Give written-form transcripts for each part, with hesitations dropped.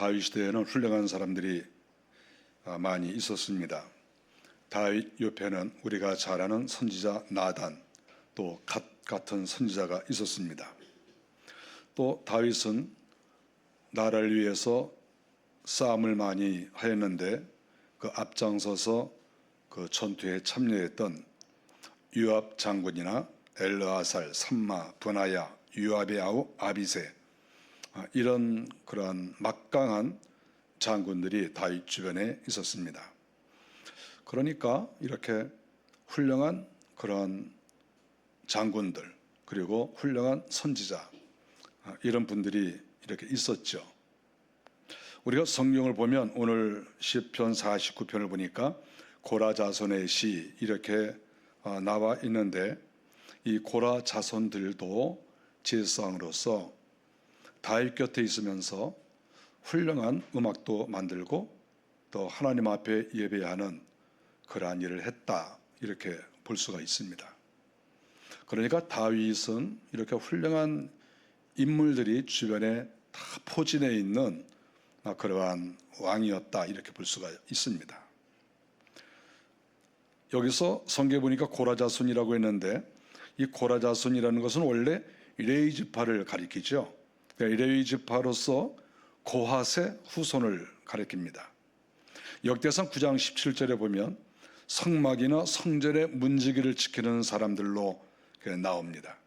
다윗 시대에는 훌륭한 사람들이 많이 있었습니다. 다윗 옆에는 우리가 잘 아는 선지자 나단, 또 갓 같은 선지자가 있었습니다. 또 다윗은 나라를 위해서 싸움을 많이 하였는데 그 앞장서서 그 전투에 참여했던 요압 장군이나 엘르아살, 삼마, 브나야, 요압의 아우 아비세, 이런 그러한 막강한 장군들이 다윗 주변에 있었습니다. 그러니까 이렇게 훌륭한 그런 장군들, 그리고 훌륭한 선지자, 이런 분들이 이렇게 있었죠. 우리가 성경을 보면 오늘 시편 49편을 보니까 고라 자손의 시 이렇게 나와 있는데, 이 고라 자손들도 제사장으로서 다윗 곁에 있으면서 훌륭한 음악도 만들고 또 하나님 앞에 예배하는 그러한 일을 했다, 이렇게 볼 수가 있습니다. 그러니까 다윗은 이렇게 훌륭한 인물들이 주변에 다 포진해 있는 그러한 왕이었다, 이렇게 볼 수가 있습니다. 여기서 성경에 보니까 고라 자손이라고 했는데, 이 고라 자손이라는 것은 원래 레위 지파를 가리키죠. 레위 지파로서 고핫의 후손을 가리킵니다. 역대상 9장 17절에 보면 성막이나 성전의 문지기를 지키는 사람들로 나옵니다.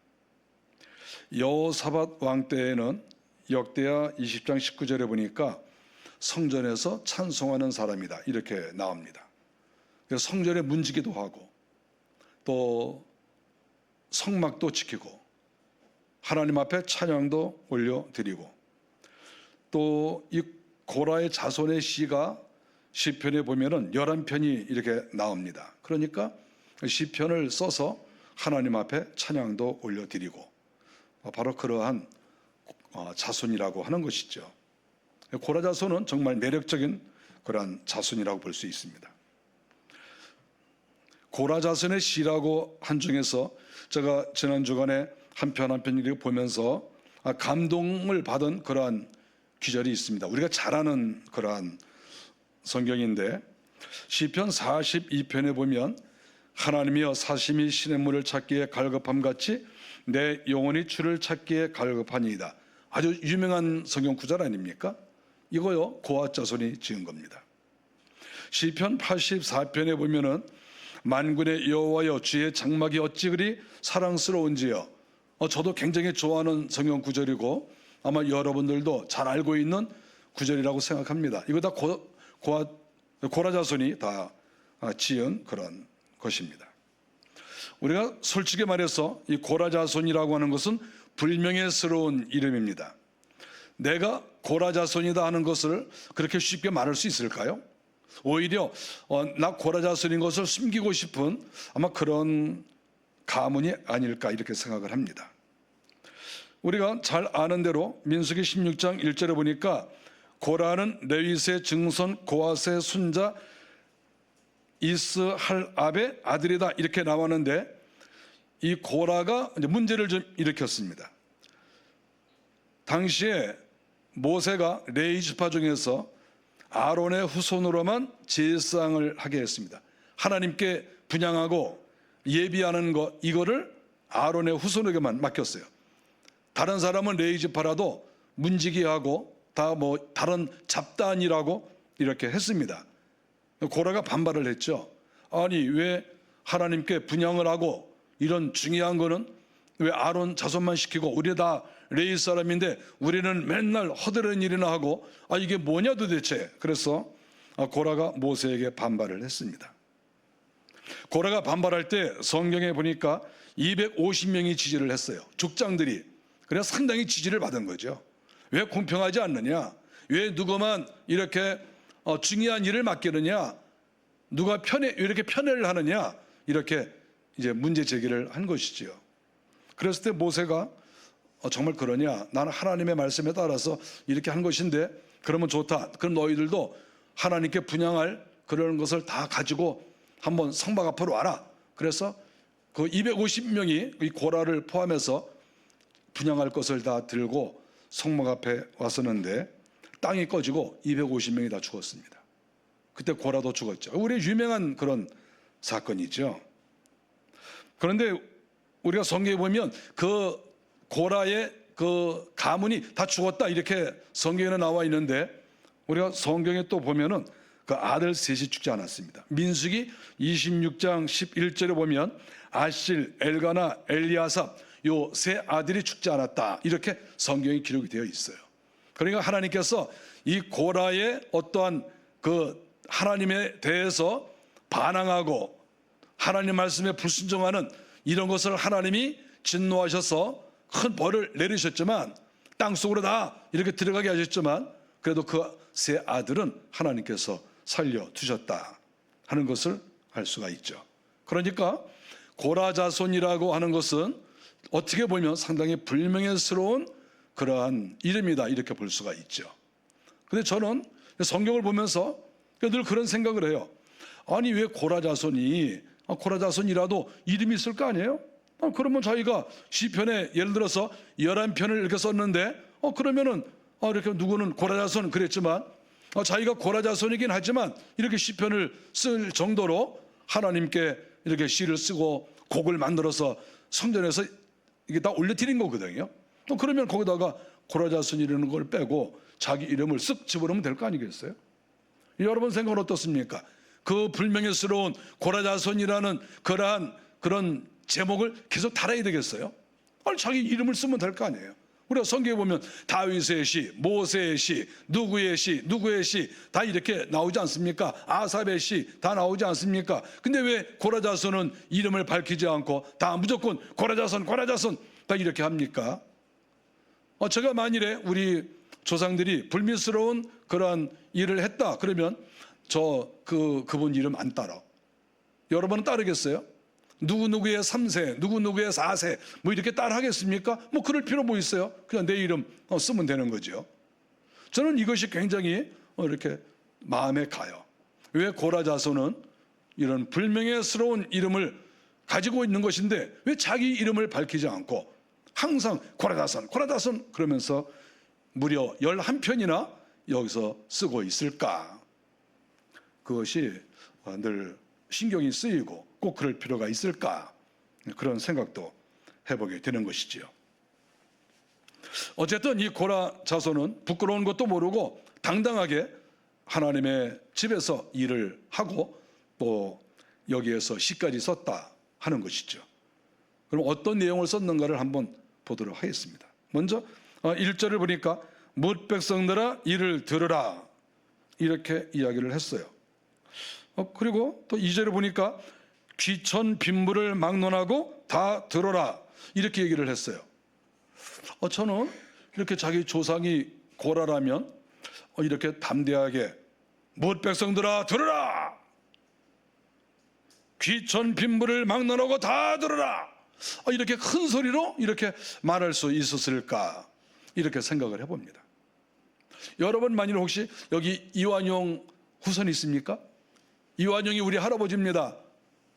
여호사밧 왕 때에는 역대하 20장 19절에 보니까 성전에서 찬송하는 사람이다, 이렇게 나옵니다. 성전의 문지기도 하고 또 성막도 지키고 하나님 앞에 찬양도 올려드리고, 또 이 고라의 자손의 시가 시편에 보면은 11편이 이렇게 나옵니다. 그러니까 시편을 써서 하나님 앞에 찬양도 올려드리고, 바로 그러한 자손이라고 하는 것이죠. 고라 자손은 정말 매력적인 그러한 자손이라고 볼 수 있습니다. 고라 자손의 시라고 한 중에서 제가 지난 주간에 한 편 한 편 이렇게 보면서 감동을 받은 그러한 구절이 있습니다. 우리가 잘 아는 그러한 성경인데, 시편 42편에 보면 하나님이여 사심이 시냇물을 찾기에 갈급함같이 내 영혼이 주를 찾기에 갈급하니이다. 아주 유명한 성경 구절 아닙니까? 이거요, 고핫 자손이 지은 겁니다. 시편 84편에 보면은 만군의 여호와여 주의 장막이 어찌 그리 사랑스러운지요. 저도 굉장히 좋아하는 성경 구절이고 아마 여러분들도 잘 알고 있는 구절이라고 생각합니다. 이거 다 고라 자손이 다 지은 그런 것입니다. 우리가 솔직히 말해서 이 고라 자손이라고 하는 것은 불명예스러운 이름입니다. 내가 고라 자손이다 하는 것을 그렇게 쉽게 말할 수 있을까요? 오히려 나 고라 자손인 것을 숨기고 싶은 아마 그런 가문이 아닐까, 이렇게 생각을 합니다. 우리가 잘 아는 대로 민수기 16장 1절에 보니까 고라는 레위의 증손 고핫의 손자 이스할압의 아들이다, 이렇게 나왔는데, 이 고라가 문제를 좀 일으켰습니다. 당시에 모세가 레위 지파 중에서 아론의 후손으로만 제사장을 하게 했습니다. 하나님께 분향하고 예비하는 것, 이거를 아론의 후손에게만 맡겼어요. 다른 사람은 레위 지파라도 문지기하고 다 다른 잡단이라고 이렇게 했습니다. 고라가 반발을 했죠. 아니, 왜 하나님께 분향을 하고 이런 중요한 거는 왜 아론 자손만 시키고 우리 다 레위 사람인데 우리는 맨날 허드렛 일이나 하고 이게 뭐냐 도대체. 그래서 고라가 모세에게 반발을 했습니다. 고라가 반발할 때 성경에 보니까 250명이 지지를 했어요. 족장들이. 그래서 상당히 지지를 받은 거죠. 왜 공평하지 않느냐, 왜 누구만 이렇게 중요한 일을 맡기느냐, 누가 이렇게 편애를 하느냐, 이렇게 이제 문제 제기를 한 것이지요. 그랬을 때 모세가 정말 그러냐, 나는 하나님의 말씀에 따라서 이렇게 한 것인데 그러면 좋다. 그럼 너희들도 하나님께 분향할 그런 것을 다 가지고 한번 성막 앞으로 와라. 그래서 그 250명이 이 고라를 포함해서 분향할 것을 다 들고 성막 앞에 왔었는데, 땅이 꺼지고 250명이 다 죽었습니다. 그때 고라도 죽었죠. 우리 유명한 그런 사건이죠. 그런데 우리가 성경에 보면 그 고라의 그 가문이 다 죽었다 이렇게 성경에 나와 있는데, 우리가 성경에 또 보면은 그 아들 셋이 죽지 않았습니다. 민수기 26장 11절에 보면 아실, 엘가나, 엘리아삽 요 세 아들이 죽지 않았다 이렇게 성경에 기록이 되어 있어요. 그러니까 하나님께서 이 고라의 어떠한 그 하나님에 대해서 반항하고 하나님 말씀에 불순종하는 이런 것을 하나님이 진노하셔서 큰 벌을 내리셨지만, 땅속으로 다 이렇게 들어가게 하셨지만, 그래도 그 세 아들은 하나님께서 살려두셨다 하는 것을 알 수가 있죠. 그러니까 고라 자손이라고 하는 것은 어떻게 보면 상당히 불명예스러운 그러한 이름이다 이렇게 볼 수가 있죠. 근데 저는 성경을 보면서 늘 그런 생각을 해요. 아니 왜 고라 자손이, 고라 자손이라도 이름이 있을 거 아니에요? 그러면 자기가 시편에 예를 들어서 11편을 이렇게 썼는데 그러면은 이렇게 누구는 고라 자손 그랬지만 자기가 고라 자손이긴 하지만 이렇게 시편을 쓸 정도로 하나님께 이렇게 시를 쓰고 곡을 만들어서 성전에서 이게 다 올려드린 거거든요. 그러면 거기다가 고라 자손이라는 걸 빼고 자기 이름을 쓱 집어넣으면 될 거 아니겠어요? 여러분 생각은 어떻습니까? 그 불명예스러운 고라 자손이라는 그런 제목을 계속 달아야 되겠어요? 아니 자기 이름을 쓰면 될 거 아니에요? 우리가 성경에 보면 다윗의 시, 모세의 시, 누구의 시 다 이렇게 나오지 않습니까? 아삽의 시 다 나오지 않습니까? 근데 왜 고라 자손은 이름을 밝히지 않고 다 무조건 고라 자손 다 이렇게 합니까? 제가 만일에 우리 조상들이 불미스러운 그러한 일을 했다 그러면 그분 이름 안 따라. 여러분은 따르겠어요? 누구누구의 3세, 누구누구의 4세 뭐 이렇게 따라 하겠습니까? 뭐 그럴 필요 뭐 있어요? 그냥 내 이름 쓰면 되는 거죠. 저는 이것이 굉장히 이렇게 마음에 가요. 왜 고라 자손은 이런 불명예스러운 이름을 가지고 있는 것인데 왜 자기 이름을 밝히지 않고 항상 고라 자손 그러면서 무려 11편이나 여기서 쓰고 있을까? 그것이 늘 신경이 쓰이고 꼭 그럴 필요가 있을까? 그런 생각도 해보게 되는 것이지요. 어쨌든 이 고라 자손은 부끄러운 것도 모르고 당당하게 하나님의 집에서 일을 하고 또 여기에서 시까지 썼다 하는 것이죠. 그럼 어떤 내용을 썼는가를 한번 보도록 하겠습니다. 먼저 1절을 보니까 뭇 백성들아 이를 들으라 이렇게 이야기를 했어요. 그리고 또 2절을 보니까 귀천 빗물을 막론하고 다 들어라 이렇게 얘기를 했어요. 저는 이렇게 자기 조상이 고라라면 이렇게 담대하게 뭇 백성들아 들으라, 귀천 빗물을 막론하고 다 들으라 이렇게 큰 소리로 이렇게 말할 수 있었을까 이렇게 생각을 해봅니다. 여러분 만일 혹시 여기 이완용 후손 있습니까? 이완용이 우리 할아버지입니다.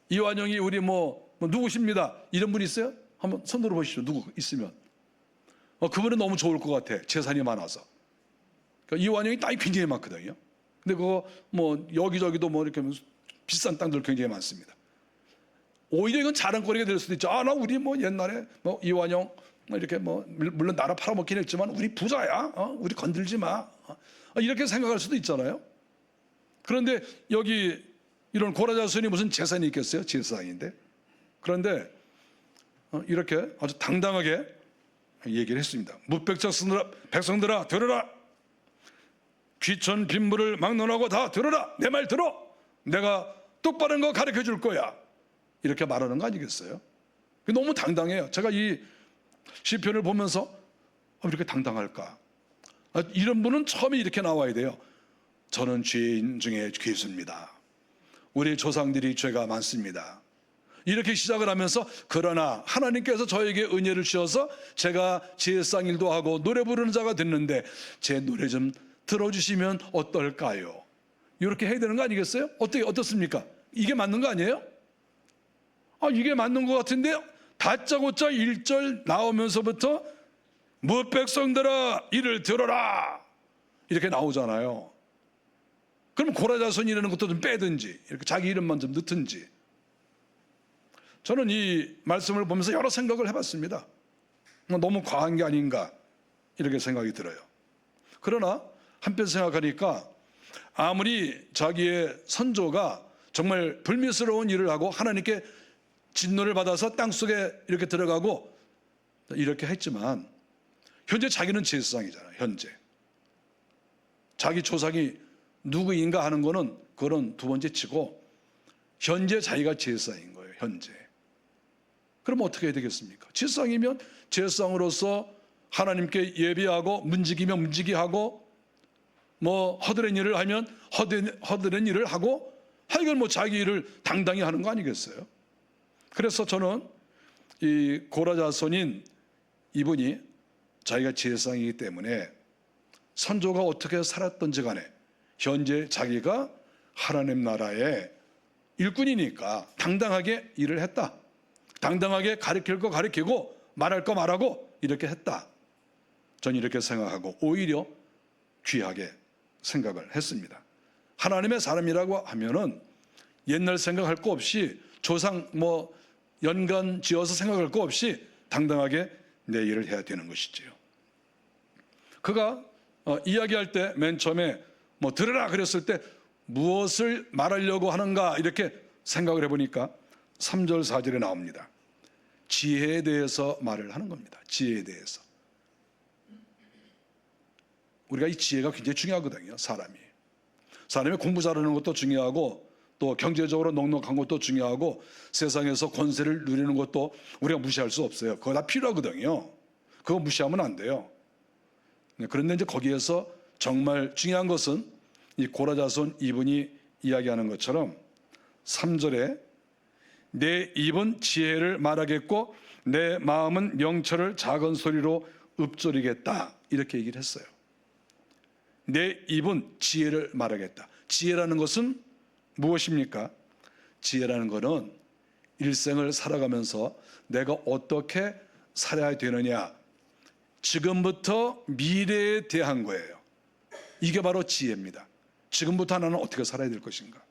이완용이 우리 뭐 누구십니다. 이런 분 있어요? 한번 손 들어보시죠. 누구 있으면. 그분은 너무 좋을 것 같아. 재산이 많아서. 그러니까 이완용이 땅이 굉장히 많거든요. 근데 그거 뭐 여기저기도 뭐 이렇게 비싼 땅들 굉장히 많습니다. 오히려 이건 자랑거리가 될 수도 있죠. 나 우리 뭐 옛날에 뭐 이완용 이렇게 뭐 물론 나라 팔아먹긴 했지만 우리 부자야. 우리 건들지 마. 이렇게 생각할 수도 있잖아요. 그런데 여기 이런 고라 자손이 무슨 재산이 있겠어요? 제사장인데. 그런데 이렇게 아주 당당하게 얘기를 했습니다. 뭇 백성들아 들으라, 귀천 빗물을 막론하고 다 들으라. 내 말 들어. 내가 똑바른 거 가르쳐 줄 거야. 이렇게 말하는 거 아니겠어요? 너무 당당해요. 제가 이 시편을 보면서 이렇게 당당할까? 이런 분은 처음에 이렇게 나와야 돼요. 저는 죄인 중에 괴수입니다. 우리 조상들이 죄가 많습니다. 이렇게 시작을 하면서 그러나 하나님께서 저에게 은혜를 주셔서 제가 제사장일도 하고 노래 부르는 자가 됐는데 제 노래 좀 들어주시면 어떨까요? 이렇게 해야 되는 거 아니겠어요? 어떻습니까? 이게 맞는 거 아니에요? 이게 맞는 것 같은데 다짜고짜 1절 나오면서부터 뭇 백성들아 이를 들어라 이렇게 나오잖아요. 그럼 고라자손이라는 것도 좀 빼든지 이렇게 자기 이름만 좀 넣든지. 저는 이 말씀을 보면서 여러 생각을 해봤습니다. 너무 과한 게 아닌가 이렇게 생각이 들어요. 그러나 한편 생각하니까 아무리 자기의 선조가 정말 불미스러운 일을 하고 하나님께 진노를 받아서 땅속에 이렇게 들어가고 이렇게 했지만 현재 자기는 제사장이잖아요. 현재 자기 조상이 누구인가 하는 거는 그건 두 번째 치고 현재 자기가 제사장인 거예요. 현재. 그럼 어떻게 해야 되겠습니까? 제사장이면 제사장으로서 하나님께 예배하고 문지기면 문지기하고 뭐 허드렛 일을 하면 허드렛 일을 하고 하여간 뭐 자기 일을 당당히 하는 거 아니겠어요? 그래서 저는 이 고라자손인 이분이 자기가 제사장이기 때문에 선조가 어떻게 살았던지 간에 현재 자기가 하나님 나라의 일꾼이니까 당당하게 일을 했다. 당당하게 가르칠 거 가르치고 말할 거 말하고 이렇게 했다. 저는 이렇게 생각하고 오히려 귀하게 생각을 했습니다. 하나님의 사람이라고 하면은 옛날 생각할 거 없이 조상 뭐 연관 지어서 생각할 거 없이 당당하게 내 일을 해야 되는 것이지요. 그가 이야기할 때 맨 처음에 뭐 들으라 그랬을 때 무엇을 말하려고 하는가 이렇게 생각을 해보니까 3절 4절에 나옵니다. 지혜에 대해서 말을 하는 겁니다. 지혜에 대해서. 우리가 이 지혜가 굉장히 중요하거든요. 사람이 공부 잘하는 것도 중요하고 또 경제적으로 넉넉한 것도 중요하고 세상에서 권세를 누리는 것도 우리가 무시할 수 없어요. 그거 다 필요하거든요. 그거 무시하면 안 돼요. 그런데 이제 거기에서 정말 중요한 것은 이 고라자손 이분이 이야기하는 것처럼 3절에 내 입은 지혜를 말하겠고 내 마음은 명철을 작은 소리로 읊조리겠다 이렇게 얘기를 했어요. 내 입은 지혜를 말하겠다. 지혜라는 것은 무엇입니까? 지혜라는 것은 일생을 살아가면서 내가 어떻게 살아야 되느냐, 지금부터 미래에 대한 거예요. 이게 바로 지혜입니다. 지금부터 나는 어떻게 살아야 될 것인가,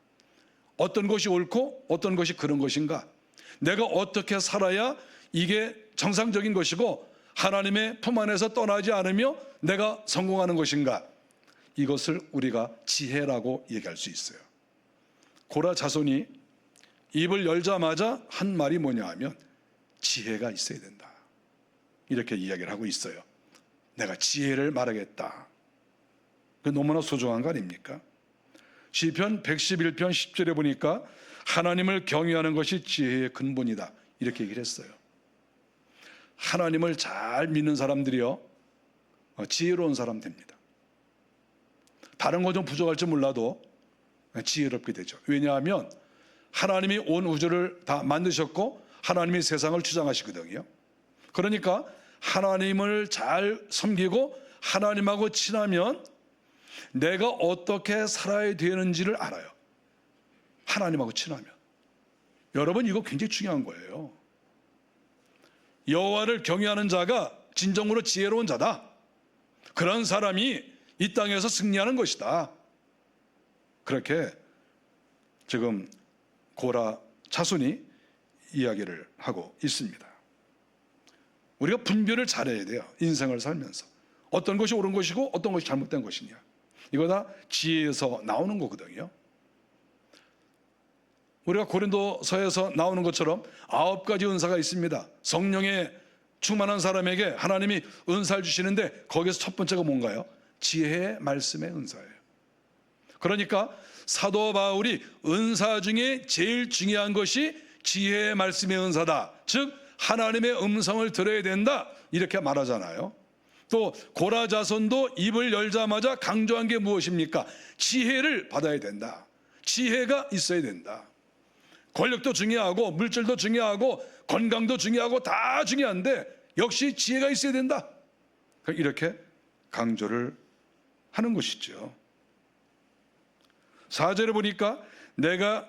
어떤 것이 옳고 어떤 것이 그런 것인가, 내가 어떻게 살아야 이게 정상적인 것이고 하나님의 품 안에서 떠나지 않으며 내가 성공하는 것인가, 이것을 우리가 지혜라고 얘기할 수 있어요. 고라 자손이 입을 열자마자 한 말이 뭐냐 하면 지혜가 있어야 된다 이렇게 이야기를 하고 있어요. 내가 지혜를 말하겠다. 그 너무나 소중한 거 아닙니까? 시편 111편 10절에 보니까 하나님을 경외하는 것이 지혜의 근본이다 이렇게 얘기를 했어요. 하나님을 잘 믿는 사람들이요 지혜로운 사람 됩니다. 다른 거 좀 부족할지 몰라도 지혜롭게 되죠. 왜냐하면 하나님이 온 우주를 다 만드셨고 하나님이 세상을 주장하시거든요. 그러니까 하나님을 잘 섬기고 하나님하고 친하면 내가 어떻게 살아야 되는지를 알아요. 하나님하고 친하면. 여러분 이거 굉장히 중요한 거예요. 여호와를 경외하는 자가 진정으로 지혜로운 자다. 그런 사람이 이 땅에서 승리하는 것이다. 그렇게 지금 고라 자손이 이야기를 하고 있습니다. 우리가 분별을 잘해야 돼요. 인생을 살면서 어떤 것이 옳은 것이고 어떤 것이 잘못된 것이냐, 이거 다 지혜에서 나오는 거거든요. 우리가 고린도서에서 나오는 것처럼 9가지 은사가 있습니다. 성령에 충만한 사람에게 하나님이 은사를 주시는데 거기서 첫 번째가 뭔가요? 지혜의 말씀의 은사예요. 그러니까 사도 바울이 은사 중에 제일 중요한 것이 지혜의 말씀의 은사다, 즉 하나님의 음성을 들어야 된다 이렇게 말하잖아요. 또 고라 자손도 입을 열자마자 강조한 게 무엇입니까? 지혜를 받아야 된다. 지혜가 있어야 된다. 권력도 중요하고 물질도 중요하고 건강도 중요하고 다 중요한데 역시 지혜가 있어야 된다. 이렇게 강조를 하는 것이죠. 4절에 보니까 내가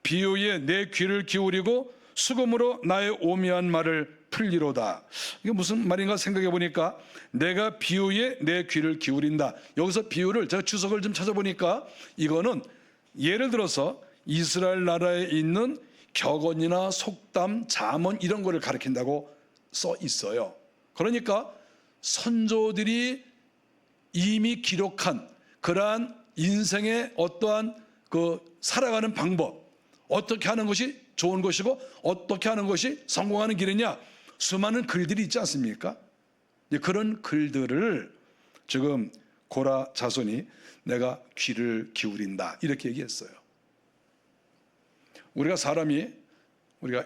비유에 내 귀를 기울이고 수금으로 나의 오묘한 말을 풀리로다. 이게 무슨 말인가 생각해 보니까 내가 비유에 내 귀를 기울인다. 여기서 비유를 제가 주석을 좀 찾아보니까 이거는 예를 들어서 이스라엘 나라에 있는 격언이나 속담, 잠언 이런 거를 가리킨다고 써 있어요. 그러니까 선조들이 이미 기록한 그러한 인생의 어떠한 그 살아가는 방법, 어떻게 하는 것이 좋은 것이고 어떻게 하는 것이 성공하는 길이냐, 수많은 글들이 있지 않습니까? 그런 글들을 지금 고라 자손이 내가 귀를 기울인다 이렇게 얘기했어요. 우리가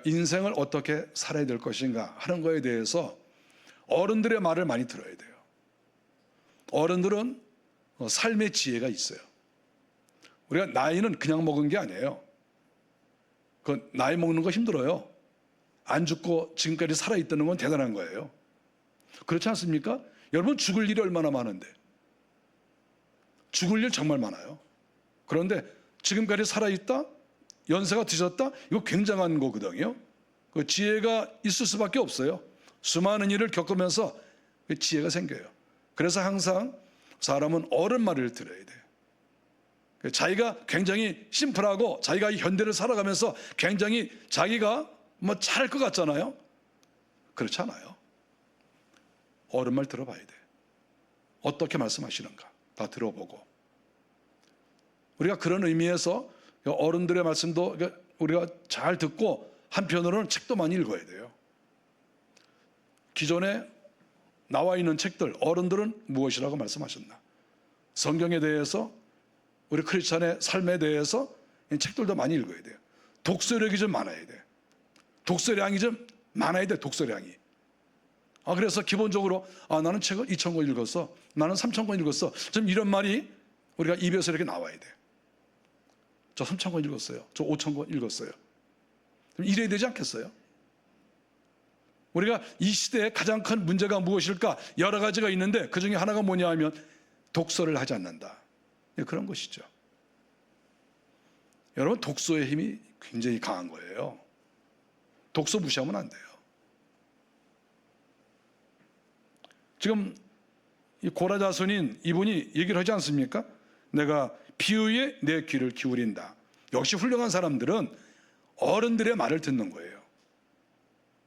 인생을 어떻게 살아야 될 것인가 하는 거에 대해서 어른들의 말을 많이 들어야 돼요. 어른들은 삶의 지혜가 있어요. 우리가 나이는 그냥 먹은 게 아니에요. 그 나이 먹는 거 힘들어요. 안 죽고 지금까지 살아있다는 건 대단한 거예요. 그렇지 않습니까? 여러분 죽을 일이 얼마나 많은데. 죽을 일 정말 많아요. 그런데 지금까지 살아있다? 연세가 드셨다? 이거 굉장한 거거든요. 그 지혜가 있을 수밖에 없어요. 수많은 일을 겪으면서 그 지혜가 생겨요. 그래서 항상 사람은 어른 말을 들어야 돼요. 자기가 굉장히 심플하고 자기가 이 현대를 살아가면서 굉장히 자기가 뭐 잘할 것 같잖아요. 그렇지 않아요. 어른 말 들어봐야 돼. 어떻게 말씀하시는가 다 들어보고. 우리가 그런 의미에서 어른들의 말씀도 우리가 잘 듣고 한편으로는 책도 많이 읽어야 돼요. 기존에 나와 있는 책들, 어른들은 무엇이라고 말씀하셨나? 성경에 대해서, 우리 크리스찬의 삶에 대해서 책들도 많이 읽어야 돼요. 독서력이 좀 많아야 돼. 독서량이 좀 많아야 돼. 독서량이. 그래서 기본적으로 나는 책을 2,000권 읽었어. 나는 3,000권 읽었어. 좀 이런 말이 우리가 입에서 이렇게 나와야 돼. 저 3,000권 읽었어요. 저 5,000권 읽었어요. 이래야 되지 않겠어요? 우리가 이 시대에 가장 큰 문제가 무엇일까? 여러 가지가 있는데 그 중에 하나가 뭐냐 하면 독서를 하지 않는다. 그런 것이죠. 여러분, 독서의 힘이 굉장히 강한 거예요. 독서 무시하면 안 돼요. 지금 이 고라 자손인 이분이 얘기를 하지 않습니까? 내가 비유에 내 귀를 기울인다. 역시 훌륭한 사람들은 어른들의 말을 듣는 거예요.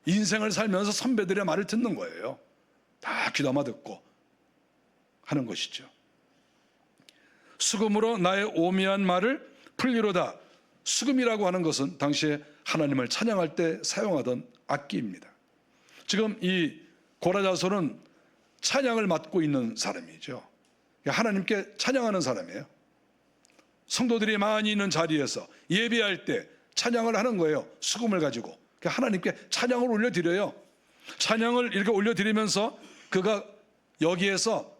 인생을 살면서 선배들의 말을 듣는 거예요. 다 귀담아 듣고 하는 것이죠. 수금으로 나의 오미한 말을 풀리로다. 수금이라고 하는 것은 당시에 하나님을 찬양할 때 사용하던 악기입니다. 지금 이 고라 자손은 찬양을 맡고 있는 사람이죠. 하나님께 찬양하는 사람이에요. 성도들이 많이 있는 자리에서 예배할 때 찬양을 하는 거예요. 수금을 가지고 하나님께 찬양을 올려드려요. 찬양을 이렇게 올려드리면서 그가 여기에서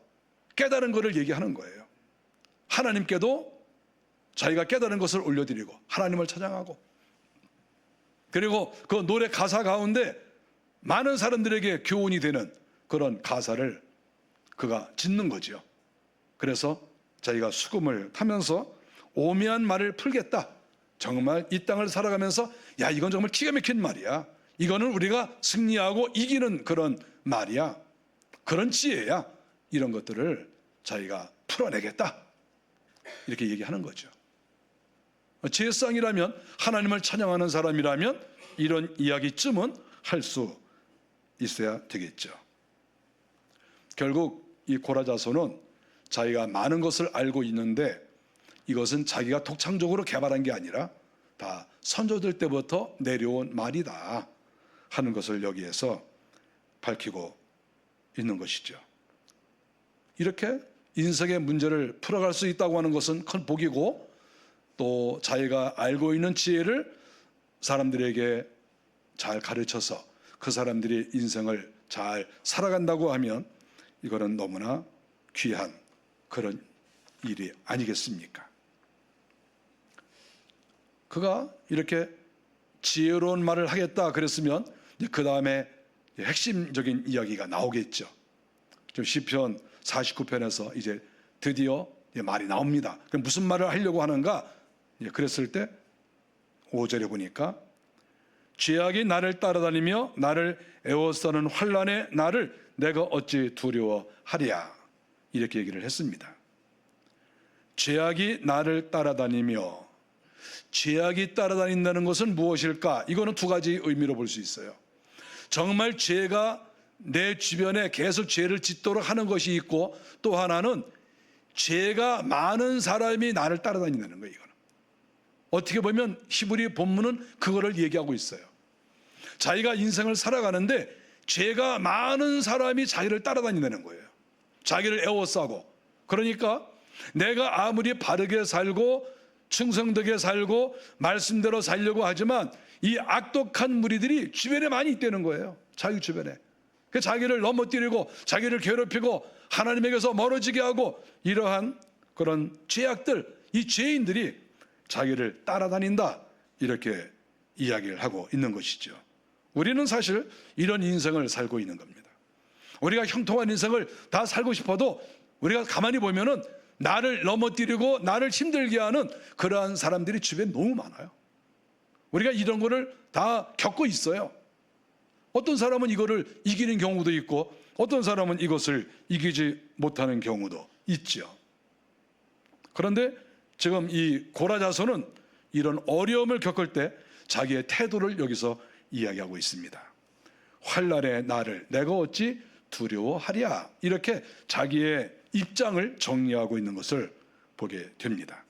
깨달은 것을 얘기하는 거예요. 하나님께도 자기가 깨달은 것을 올려드리고 하나님을 찬양하고, 그리고 그 노래 가사 가운데 많은 사람들에게 교훈이 되는 그런 가사를 그가 짓는 거죠. 그래서 자기가 수금을 타면서 오묘한 말을 풀겠다. 정말 이 땅을 살아가면서 이건 정말 기가 막힌 말이야. 이거는 우리가 승리하고 이기는 그런 말이야. 그런 지혜야. 이런 것들을 자기가 풀어내겠다. 이렇게 얘기하는 거죠. 지혜상이라면, 하나님을 찬양하는 사람이라면 이런 이야기쯤은 할 수 있어야 되겠죠. 결국 이 고라 자손은 자기가 많은 것을 알고 있는데 이것은 자기가 독창적으로 개발한 게 아니라 다 선조들 때부터 내려온 말이다 하는 것을 여기에서 밝히고 있는 것이죠. 이렇게 인생의 문제를 풀어갈 수 있다고 하는 것은 큰 복이고, 또 자기가 알고 있는 지혜를 사람들에게 잘 가르쳐서 그 사람들이 인생을 잘 살아간다고 하면 이거는 너무나 귀한 그런 일이 아니겠습니까? 그가 이렇게 지혜로운 말을 하겠다 그랬으면 그 다음에 핵심적인 이야기가 나오겠죠. 시편 49편에서 이제 드디어 말이 나옵니다. 무슨 말을 하려고 하는가? 그랬을 때 5절에 보니까 죄악이 나를 따라다니며 나를 애워싸는 환난의 나를 내가 어찌 두려워하랴. 이렇게 얘기를 했습니다. 죄악이 나를 따라다니며, 죄악이 따라다닌다는 것은 무엇일까? 이거는 두 가지 의미로 볼 수 있어요. 정말 죄가 내 주변에 계속 죄를 짓도록 하는 것이 있고, 또 하나는 죄가 많은 사람이 나를 따라다닌다는 거예요. 이거는 어떻게 보면 히브리 본문은 그거를 얘기하고 있어요. 자기가 인생을 살아가는데 죄가 많은 사람이 자기를 따라다닌다는 거예요. 자기를 애워싸고. 그러니까 내가 아무리 바르게 살고 충성되게 살고 말씀대로 살려고 하지만 이 악독한 무리들이 주변에 많이 있다는 거예요. 자기 주변에. 자기를 넘어뜨리고 자기를 괴롭히고 하나님에게서 멀어지게 하고, 이러한 그런 죄악들, 이 죄인들이 자기를 따라다닌다, 이렇게 이야기를 하고 있는 것이죠. 우리는 사실 이런 인생을 살고 있는 겁니다. 우리가 형통한 인생을 다 살고 싶어도 우리가 가만히 보면은 나를 넘어뜨리고 나를 힘들게 하는 그러한 사람들이 주변에 너무 많아요. 우리가 이런 거를 다 겪고 있어요. 어떤 사람은 이거를 이기는 경우도 있고 어떤 사람은 이것을 이기지 못하는 경우도 있죠. 그런데 지금 이 고라자손은 이런 어려움을 겪을 때 자기의 태도를 여기서 이야기하고 있습니다. 환난의 나를 내가 어찌 두려워하랴, 이렇게 자기의 입장을 정리하고 있는 것을 보게 됩니다.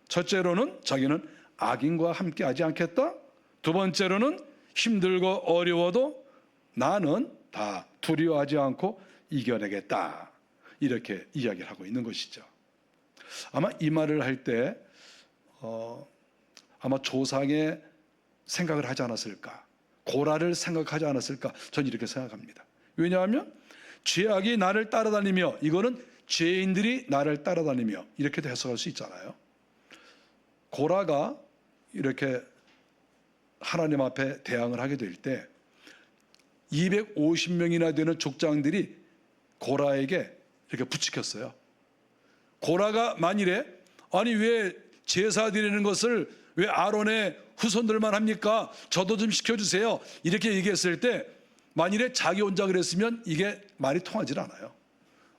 첫째로는 자기는 악인과 함께하지 않겠다. 두 번째로는 힘들고 어려워도 나는 다 두려워하지 않고 이겨내겠다, 이렇게 이야기를 하고 있는 것이죠. 아마 이 말을 할 때 아마 조상의 생각을 하지 않았을까, 고라를 생각하지 않았을까, 전 이렇게 생각합니다. 왜냐하면 죄악이 나를 따라다니며, 이거는 죄인들이 나를 따라다니며, 이렇게도 해석할 수 있잖아요. 고라가 이렇게 하나님 앞에 대항을 하게 될 때 250명이나 되는 족장들이 고라에게 이렇게 부추겼어요. 고라가 만일에 아니 왜 제사 드리는 것을 왜 아론의 후손들만 합니까? 저도 좀 시켜주세요, 이렇게 얘기했을 때 만일에 자기 혼자 그랬으면 이게 말이 통하지 않아요.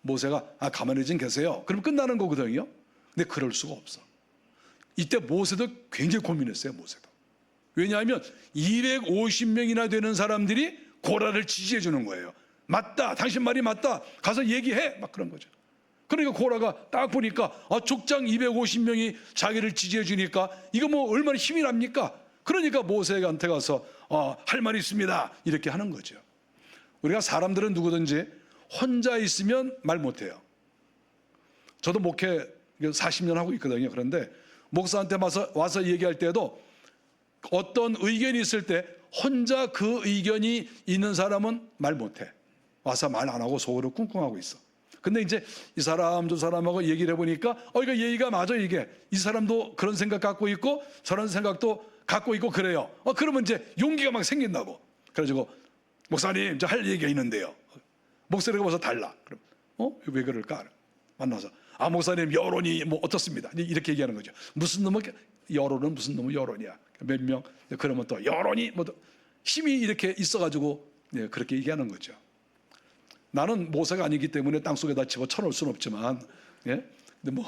모세가 가만히 좀 계세요, 그럼 끝나는 거거든요. 근데 그럴 수가 없어. 이때 모세도 굉장히 고민했어요. 모세도. 왜냐하면 250명이나 되는 사람들이 고라를 지지해 주는 거예요. 맞다, 당신 말이 맞다, 가서 얘기해, 막 그런 거죠. 그러니까 고라가 딱 보니까 족장 250명이 자기를 지지해 주니까 이거 뭐 얼마나 힘이 납니까? 그러니까 모세한테 가서 할 말이 있습니다, 이렇게 하는 거죠. 우리가 사람들은 누구든지 혼자 있으면 말 못해요. 저도 목회 40년 하고 있거든요. 그런데 목사한테 와서 얘기할 때도 어떤 의견이 있을 때 혼자 그 의견이 있는 사람은 말 못해. 와서 말 안 하고 속으로 꿍꿍하고 있어. 근데 이제 이 사람 저 사람하고 얘기를 해보니까 이거 얘기가 맞아. 이게 이 사람도 그런 생각 갖고 있고 저런 생각도 갖고 있고 그래요. 그러면 이제 용기가 막 생긴다고. 그래가지고 목사님 저 할 얘기가 있는데요. 목소리가 벌써 달라. 그럼 왜 그럴까? 만나서 목사님 여론이 뭐 어떻습니다, 이렇게 얘기하는 거죠. 무슨 놈의 여론은 무슨 놈의 여론이야, 몇 명. 그러면 또 여론이 뭐 힘이 이렇게 있어가지고 그렇게 얘기하는 거죠. 나는 모세가 아니기 때문에 땅속에다 집어 쳐놓을 수는 없지만, 근데 뭐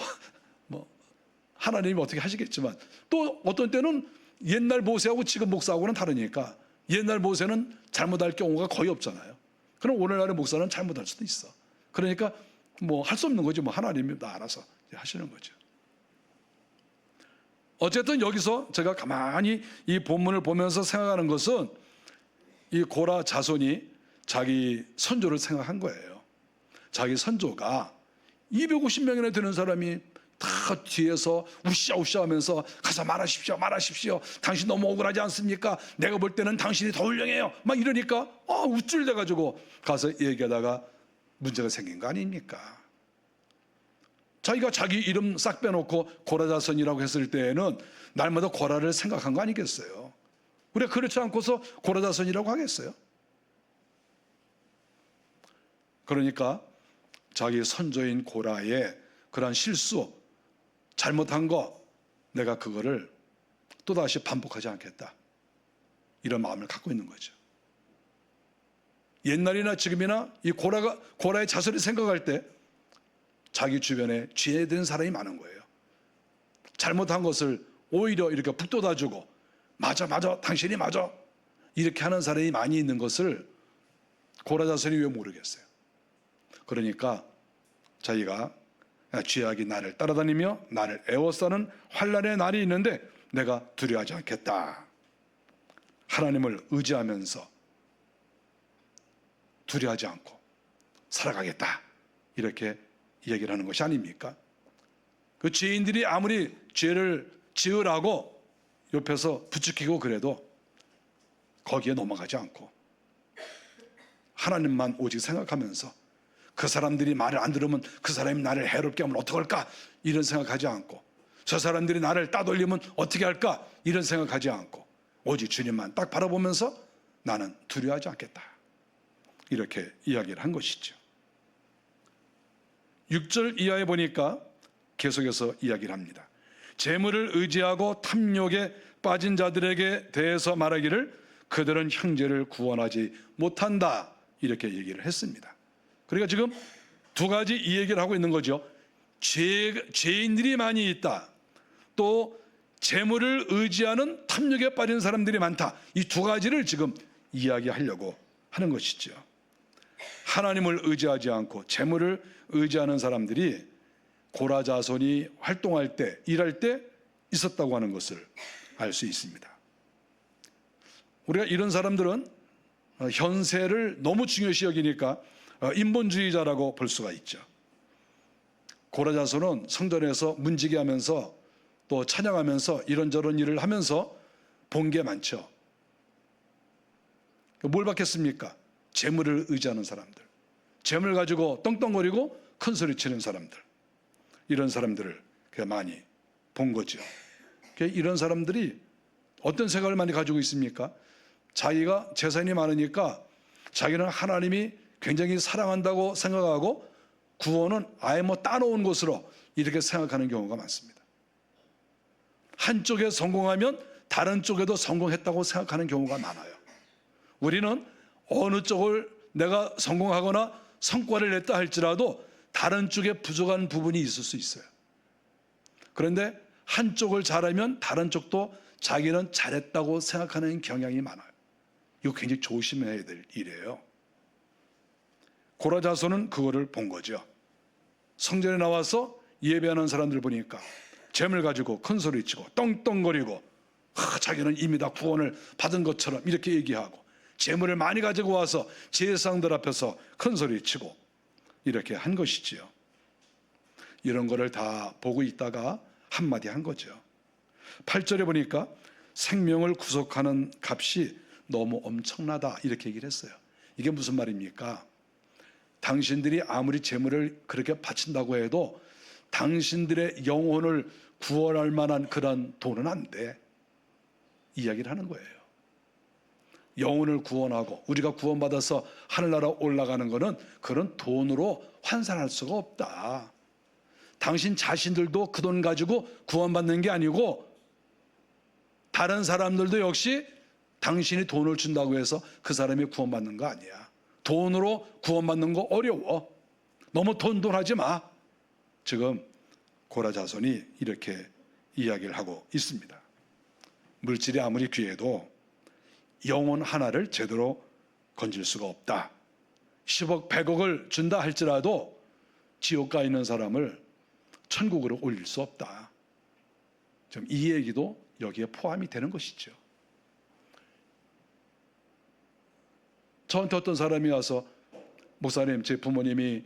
하나님이 어떻게 하시겠지만, 또 어떤 때는 옛날 모세하고 지금 목사하고는 다르니까 옛날 모세는 잘못할 경우가 거의 없잖아요. 그럼 오늘날의 목사는 잘못할 수도 있어. 그러니까 뭐 할 수 없는 거지. 뭐 하나님이 다 알아서 하시는 거죠. 어쨌든 여기서 제가 가만히 이 본문을 보면서 생각하는 것은 이 고라 자손이 자기 선조를 생각한 거예요. 자기 선조가 250명이나 되는 사람이 다 뒤에서 우쌰우쌰 하면서 가서 말하십시오, 말하십시오. 당신 너무 억울하지 않습니까? 내가 볼 때는 당신이 더 훌륭해요, 막 이러니까 우쭐대가지고 가서 얘기하다가 문제가 생긴 거 아닙니까? 자기가 자기 이름 싹 빼놓고 고라자손이라고 했을 때에는 날마다 고라를 생각한 거 아니겠어요? 우리가 그렇지 않고서 고라자손이라고 하겠어요? 그러니까 자기 선조인 고라의 그러한 실수, 잘못한 거, 내가 그거를 또다시 반복하지 않겠다, 이런 마음을 갖고 있는 거죠. 옛날이나 지금이나 이 고라의 자손이 생각할 때 자기 주변에 죄된 사람이 많은 거예요. 잘못한 것을 오히려 이렇게 북돋아주고 맞아 당신이 맞아 이렇게 하는 사람이 많이 있는 것을 고라 자손이 왜 모르겠어요. 그러니까 자기가 죄악이 나를 따라다니며 나를 애워싸는 환난의 날이 있는데 내가 두려워하지 않겠다. 하나님을 의지하면서 두려워하지 않고 살아가겠다. 이렇게 얘기를 하는 것이 아닙니까? 그 죄인들이 아무리 죄를 지으라고 옆에서 부추기고 그래도 거기에 넘어가지 않고 하나님만 오직 생각하면서 그 사람들이 말을 안 들으면 그 사람이 나를 해롭게 하면 어떡할까 이런 생각하지 않고 저 사람들이 나를 따돌리면 어떻게 할까 이런 생각하지 않고 오직 주님만 딱 바라보면서 나는 두려워하지 않겠다. 이렇게 이야기를 한 것이죠. 6절 이하에 보니까 계속해서 이야기를 합니다. 재물을 의지하고 탐욕에 빠진 자들에게 대해서 말하기를 그들은 형제를 구원하지 못한다. 이렇게 얘기를 했습니다. 그러니까 지금 두 가지 이 얘기를 하고 있는 거죠. 죄인들이 많이 있다. 또 재물을 의지하는 탐욕에 빠진 사람들이 많다. 이 두 가지를 지금 이야기하려고 하는 것이죠. 하나님을 의지하지 않고 재물을 의지하는 사람들이 고라 자손이 활동할 때, 일할 때 있었다고 하는 것을 알 수 있습니다. 우리가 이런 사람들은 현세를 너무 중요시 여기니까 인본주의자라고 볼 수가 있죠. 고라 자손은 성전에서 문지기 하면서 또 찬양하면서 이런저런 일을 하면서 본 게 많죠. 뭘 받겠습니까? 재물을 의지하는 사람들, 재물 가지고 떵떵거리고 큰 소리 치는 사람들, 이런 사람들을 많이 본 거죠. 이런 사람들이 어떤 생각을 많이 가지고 있습니까? 자기가 재산이 많으니까 자기는 하나님이 굉장히 사랑한다고 생각하고 구원은 아예 따놓은 것으로 이렇게 생각하는 경우가 많습니다. 한쪽에 성공하면 다른 쪽에도 성공했다고 생각하는 경우가 많아요. 우리는 어느 쪽을 내가 성공하거나 성과를 냈다 할지라도 다른 쪽에 부족한 부분이 있을 수 있어요. 그런데 한쪽을 잘하면 다른 쪽도 자기는 잘했다고 생각하는 경향이 많아요. 이거 굉장히 조심해야 될 일이에요. 고라 자손은 그거를 본 거죠. 성전에 나와서 예배하는 사람들 보니까 재물 가지고 큰 소리치고 떵떵거리고 자기는 이미 다 구원을 받은 것처럼 이렇게 얘기하고 재물을 많이 가지고 와서 제사장들 앞에서 큰 소리치고 이렇게 한 것이지요. 이런 거를 다 보고 있다가 한마디 한 거죠. 8절에 보니까 생명을 구속하는 값이 너무 엄청나다 이렇게 얘기를 했어요. 이게 무슨 말입니까? 당신들이 아무리 재물을 그렇게 바친다고 해도 당신들의 영혼을 구원할 만한 그런 돈은 안 돼. 이야기를 하는 거예요. 영혼을 구원하고 우리가 구원받아서 하늘나라 올라가는 거는 그런 돈으로 환산할 수가 없다. 당신 자신들도 그 돈 가지고 구원받는 게 아니고 다른 사람들도 역시 당신이 돈을 준다고 해서 그 사람이 구원받는 거 아니야. 돈으로 구원받는 거 어려워. 너무 돈하지 마. 지금 고라 자손이 이렇게 이야기를 하고 있습니다. 물질이 아무리 귀해도 영혼 하나를 제대로 건질 수가 없다. 10억, 100억을 준다 할지라도 지옥 가 있는 사람을 천국으로 올릴 수 없다. 좀 이 얘기도 여기에 포함이 되는 것이죠. 저한테 어떤 사람이 와서 목사님, 제 부모님이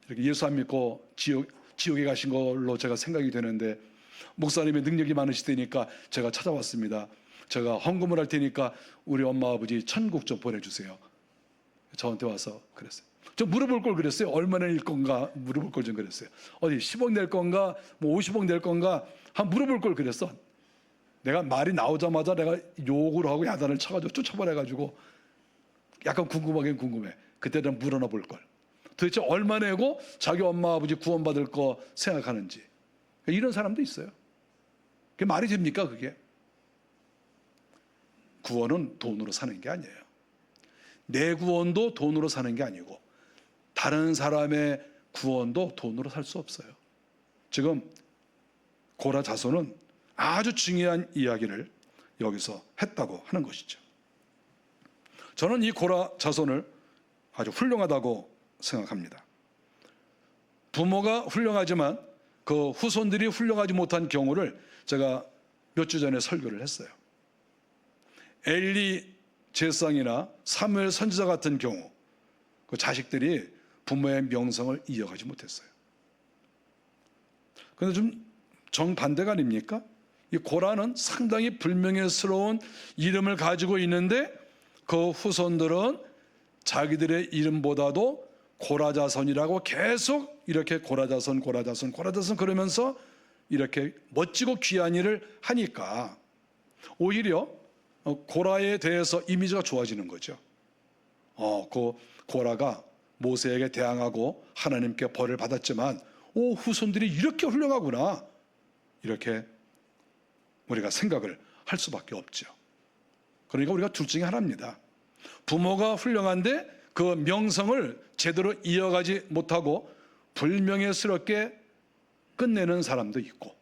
이렇게 예수 안 믿고 지옥에 가신 걸로 제가 생각이 되는데 목사님의 능력이 많으시다니까 제가 찾아왔습니다. 제가 헌금을 할 테니까 우리 엄마 아버지 천국 좀 보내주세요. 저한테 와서 그랬어요. 저 물어볼 걸 그랬어요. 얼마나 낼 건가 물어볼 걸 좀 그랬어요. 어디 10억 낼 건가 50억 낼 건가 한 물어볼 걸 그랬어. 내가 말이 나오자마자 내가 욕을 하고 야단을 쳐가지고 쫓아버려가지고 약간 궁금하긴 궁금해. 그때는 물어나 볼 걸. 도대체 얼마 내고 자기 엄마 아버지 구원받을 거 생각하는지. 이런 사람도 있어요. 그게 말이 됩니까 그게? 구원은 돈으로 사는 게 아니에요. 내 구원도 돈으로 사는 게 아니고 다른 사람의 구원도 돈으로 살 수 없어요. 지금 고라 자손은 아주 중요한 이야기를 여기서 했다고 하는 것이죠. 저는 이 고라 자손을 아주 훌륭하다고 생각합니다. 부모가 훌륭하지만 그 후손들이 훌륭하지 못한 경우를 제가 몇 주 전에 설교를 했어요. 엘리 제사장이나 사무엘 선지자 같은 경우 그 자식들이 부모의 명성을 이어가지 못했어요. 그런데 좀 정반대가 아닙니까? 이 고라는 상당히 불명예스러운 이름을 가지고 있는데 그 후손들은 자기들의 이름보다도 고라자손이라고 계속 이렇게 고라자손 그러면서 이렇게 멋지고 귀한 일을 하니까 오히려 고라에 대해서 이미지가 좋아지는 거죠. 그 고라가 모세에게 대항하고 하나님께 벌을 받았지만 후손들이 이렇게 훌륭하구나, 이렇게 우리가 생각을 할 수밖에 없죠. 그러니까 우리가 둘 중에 하나입니다. 부모가 훌륭한데 그 명성을 제대로 이어가지 못하고 불명예스럽게 끝내는 사람도 있고,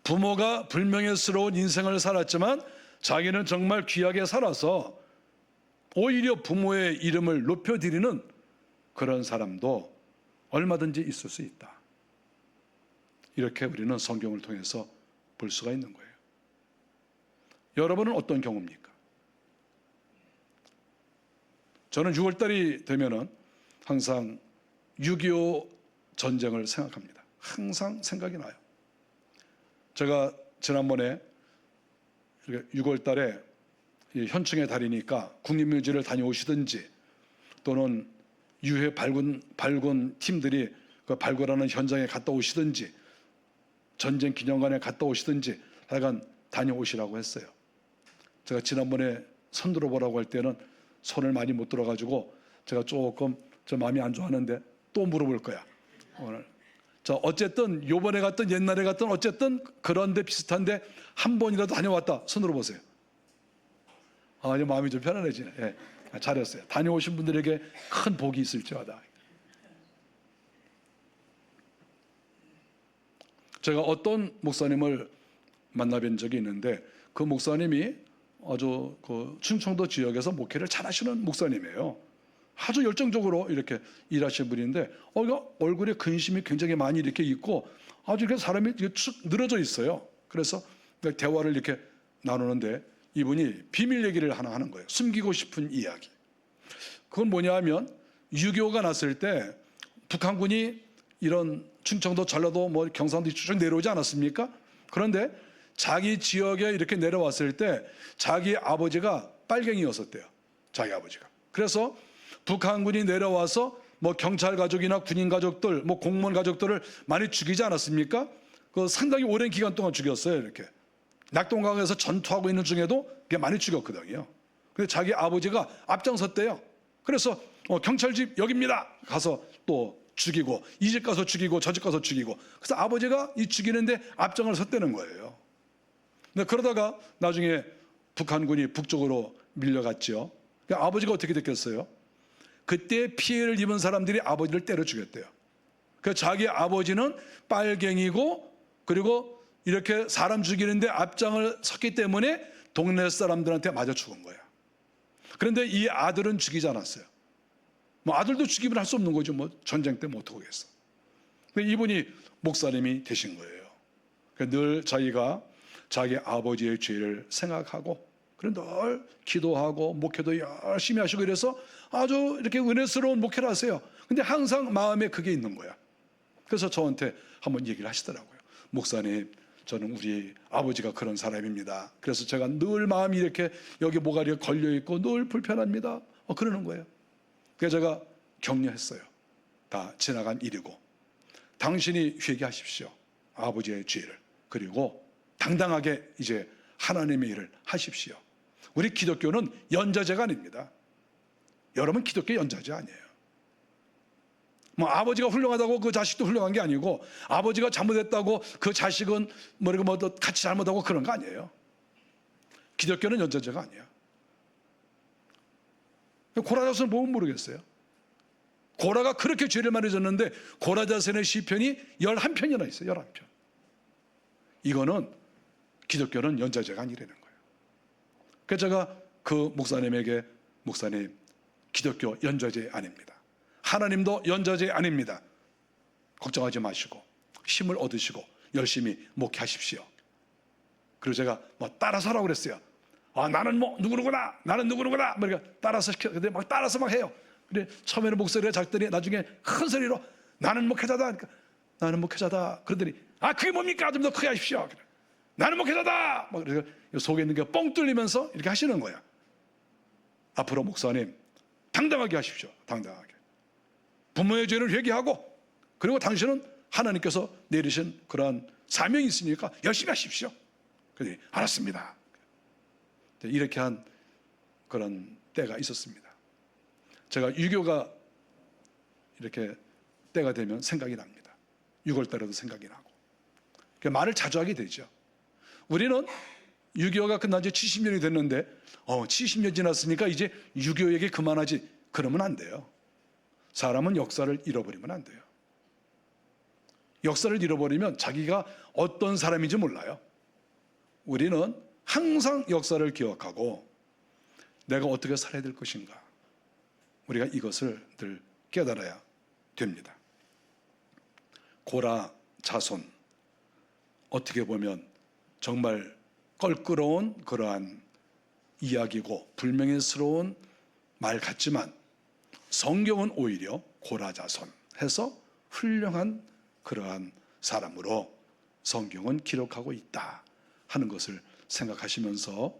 부모가 불명예스러운 인생을 살았지만 자기는 정말 귀하게 살아서 오히려 부모의 이름을 높여드리는 그런 사람도 얼마든지 있을 수 있다. 이렇게 우리는 성경을 통해서 볼 수가 있는 거예요. 여러분은 어떤 경우입니까? 저는 6월달이 되면은 항상 6.25 전쟁을 생각합니다. 항상 생각이 나요. 제가 지난번에 6월달에 현충의 달이니까 국립묘지를 다녀오시든지 또는 유해 발굴 팀들이 그 발굴하는 현장에 갔다 오시든지 전쟁 기념관에 갔다 오시든지 하여간 다녀오시라고 했어요. 제가 지난번에 손 들어보라고 할 때는 손을 많이 못 들어가지고 제가 조금 저 마음이 안 좋았는데 또 물어볼 거야 오늘. 자, 어쨌든 요번에 갔든 옛날에 갔든 어쨌든 그런데 비슷한데 한 번이라도 다녀왔다 손 들어보세요. 이제 마음이 좀 편안해지네. 예, 잘했어요. 다녀오신 분들에게 큰 복이 있을지어다. 제가 어떤 목사님을 만나뵌 적이 있는데 그 목사님이 아주 그 충청도 지역에서 목회를 잘하시는 목사님이에요. 아주 열정적으로 이렇게 일하시는 분인데 얼굴에 근심이 굉장히 많이 이렇게 있고 아주 이렇게 사람이 축 늘어져 있어요. 그래서 대화를 이렇게 나누는데 이분이 비밀 얘기를 하나 하는 거예요. 숨기고 싶은 이야기. 그건 뭐냐 하면 6.25가 났을 때 북한군이 이런 충청도, 전라도, 경상도 이쪽 내려오지 않았습니까? 그런데 자기 지역에 이렇게 내려왔을 때 자기 아버지가 빨갱이였었대요. 자기 아버지가. 그래서 북한군이 내려와서 경찰 가족이나 군인 가족들, 공무원 가족들을 많이 죽이지 않았습니까? 그 상당히 오랜 기간 동안 죽였어요. 이렇게 낙동강에서 전투하고 있는 중에도 많이 죽였거든요. 근데 자기 아버지가 앞장섰대요. 그래서 경찰 집 여기입니다. 가서 또 죽이고, 이 집 가서 죽이고, 저 집 가서 죽이고. 그래서 아버지가 이 죽이는데 앞장을 섰다는 거예요. 근데 그러다가 나중에 북한군이 북쪽으로 밀려갔죠. 아버지가 어떻게 됐겠어요? 그때 피해를 입은 사람들이 아버지를 때려 죽였대요. 그러니까 자기 아버지는 빨갱이고 그리고 이렇게 사람 죽이는데 앞장을 섰기 때문에 동네 사람들한테 맞아 죽은 거야. 그런데 이 아들은 죽이지 않았어요. 아들도 죽이면 할 수 없는 거죠. 전쟁 때 못 하겠어. 이분이 목사님이 되신 거예요. 그러니까 늘 자기가 자기 아버지의 죄를 생각하고 그리고 늘 기도하고 목회도 열심히 하시고 이래서 아주 이렇게 은혜스러운 목회를 하세요. 근데 항상 마음에 그게 있는 거야. 그래서 저한테 한번 얘기를 하시더라고요. 목사님, 저는 우리 아버지가 그런 사람입니다. 그래서 제가 늘 마음이 이렇게 여기 뭐가 이렇게 걸려있고 늘 불편합니다. 그러는 거예요. 그래서 제가 격려했어요. 다 지나간 일이고 당신이 회개하십시오. 아버지의 죄를. 그리고 당당하게 이제 하나님의 일을 하십시오. 우리 기독교는 연좌제가 아닙니다. 여러분 기독교 연좌제 아니에요. 아버지가 훌륭하다고 그 자식도 훌륭한 게 아니고 아버지가 잘못했다고 그 자식은 같이 잘못하고 그런 거 아니에요. 기독교는 연좌제가 아니에요. 고라 자손을 보면 모르겠어요. 고라가 그렇게 죄를 많이 졌는데 고라 자손의 시편이 11편이나 있어요. 11편. 이거는 기독교는 연좌제가 아니라는 거예요. 그래서 제가 그 목사님에게 목사님, 기독교 연좌제 아닙니다. 하나님도 연좌제 아닙니다. 걱정하지 마시고 힘을 얻으시고 열심히 목회하십시오. 그리고 제가 따라서 하라고 그랬어요. 나는 누구누구다. 나는 누구누구다. 그러니까 따라서 시켜. 근데 따라서 해요. 근데 처음에는 목소리가 작더니 나중에 큰 소리로 나는 목회자다. 그러니까 나는 목회자다. 그러더니 그게 뭡니까? 좀 더 크게 하십시오. 나는 목회자다. 그래서 속에 있는 게 뻥 뚫리면서 이렇게 하시는 거야. 앞으로 목사님 당당하게 하십시오. 당당하게. 부모의 죄를 회개하고 그리고 당신은 하나님께서 내리신 그러한 사명이 있으니까 열심히 하십시오. 그러더니 알았습니다. 이렇게 한 그런 때가 있었습니다. 제가 유교가 이렇게 때가 되면 생각이 납니다. 6월달에도 생각이 나고 말을 자주 하게 되죠. 우리는 유교가 끝난 지 70년이 됐는데 70년 지났으니까 이제 유교 얘기 그만하지, 그러면 안 돼요. 사람은 역사를 잃어버리면 안 돼요. 역사를 잃어버리면 자기가 어떤 사람인지 몰라요. 우리는 항상 역사를 기억하고 내가 어떻게 살아야 될 것인가, 우리가 이것을 늘 깨달아야 됩니다. 고라 자손, 어떻게 보면 정말 껄끄러운 그러한 이야기고 불명예스러운 말 같지만 성경은 오히려 고라 자손 해서 훌륭한 그러한 사람으로 성경은 기록하고 있다 하는 것을 생각하시면서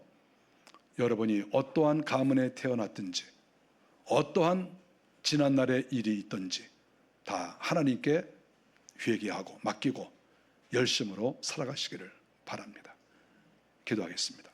여러분이 어떠한 가문에 태어났든지 어떠한 지난날의 일이 있든지 다 하나님께 회개하고 맡기고 열심으로 살아가시기를 바랍니다. 기도하겠습니다.